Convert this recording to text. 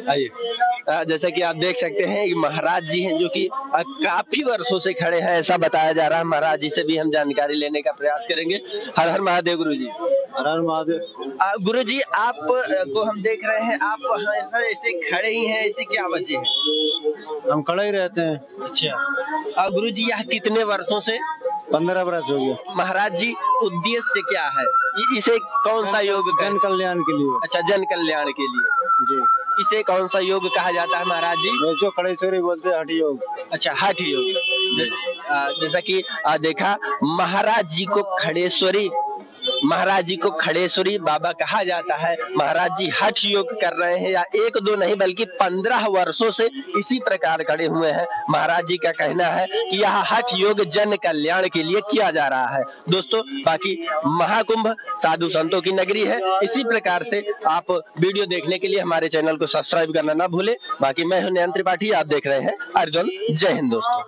आइए। जैसा कि आप देख सकते हैं ये महाराज जी हैं जो कि काफी वर्षों से खड़े हैं ऐसा बताया जा रहा है। महाराज जी से भी हम जानकारी लेने का प्रयास करेंगे। हर हर महादेव गुरु जी। हर हर महादेव। गुरु जी आप को हम देख रहे हैं आप हमेशा ऐसे खड़े ही हैं, ऐसी क्या वजह है? हम खड़े ही रहते हैं। अच्छा। गुरु जी यहाँ कितने वर्षों से? 15 वर्ष हो गया। महाराज जी उद्देश्य क्या है? इसे कौन सा योग जन कल्याण के लिए। अच्छा, जन कल्याण के लिए जी। इसे कौन सा योग कहा जाता है महाराज जी? जो खड़ेश्वरी बोलते हैं हठ योग। अच्छा, हठ योग। जैसा कि देखा महाराज जी को खड़ेश्वरी बाबा कहा जाता है। महाराज जी हठ योग कर रहे हैं या एक दो नहीं बल्कि 15 वर्षों से इसी प्रकार खड़े हुए हैं। महाराज जी का कहना है कि यह हठ योग जन कल्याण के लिए किया जा रहा है। दोस्तों बाकी महाकुंभ साधु संतों की नगरी है। इसी प्रकार से आप वीडियो देखने के लिए हमारे चैनल को सब्सक्राइब करना ना भूले। बाकी मैं हूं नयन त्रिपाठी, आप देख रहे हैं अर्जुन। जय हिंद दोस्तों।